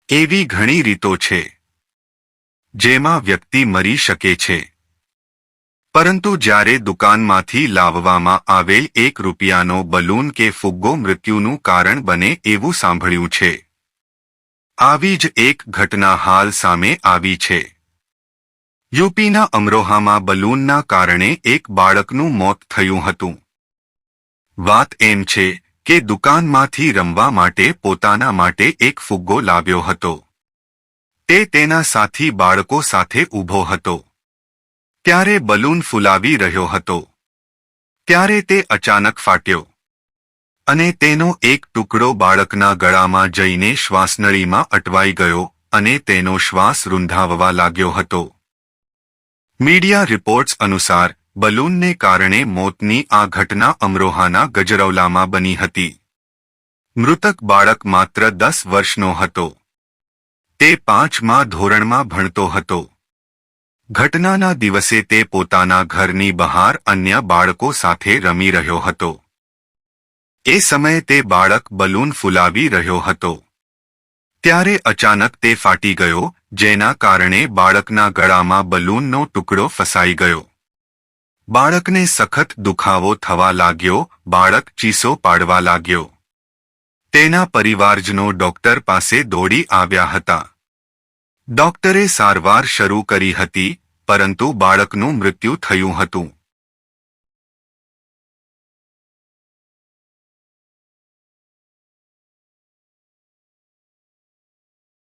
એવી ઘણી રીતો છે જેમાં વ્યક્તિ મરી શકે છે, પરંતુ જ્યારે દુકાનમાંથી લાવવામાં આવેલ ₹1નો બલૂન કે ફુગ્ગો મૃત્યુનું કારણ બને એવું સાંભળ્યું છે. આવી જ એક ઘટના હાલ સામે આવી છે. યુપીના અમરોહામાં બલૂનના કારણે એક બાળકનું મોત થયું હતું. વાત એમ છે કે દુકાનમાંથી રમવા માટે પોતાના માટે એક ફુગ્ગો લાવ્યો હતો. તે તેના સાથી બાળકો સાથે ઊભો હતો. ત્યારે બલૂન ફૂલાવી રહ્યો હતો. ત્યારે તે અચાનક ફાટ્યો અને તેનો એક ટુકડો બાળકના ગળામાં જઈને શ્વાસનળીમાં અટવાઈ ગયો અને તેનો શ્વાસ રૂંધાવવા લાગ્યો હતો. મીડિયા રિપોર્ટ્સ અનુસાર બલૂનને કારણે મોતની આ ઘટના અમરોહાના ગજરૌલામાં બની હતી. મૃતક બાળક માત્ર 10 વર્ષનો હતો. તે 5મા ધોરણમાં ભણતો હતો. ઘટનાના દિવસે તે પોતાના ઘરની બહાર અન્ય બાળકો સાથે રમી રહ્યો હતો. એ સમયે તે બાળક બલૂન ફૂલાવી રહ્યો હતો. ત્યારે અચાનક તે ફાટી ગયો, જેના કારણે બાળકના ગળામાં બલૂનનો ટુકડો ફસાઈ ગયો. બાળકને સખત દુખાવો થવા લાગ્યો. બાળક ચીસો પાડવા લાગ્યો. તેના પરિવારજનો ડોક્ટર પાસે દોડી આવ્યા હતા. ડોક્ટરે સારવાર શરૂ કરી હતી, પરંતુ બાળકનું મૃત્યુ થયું હતું.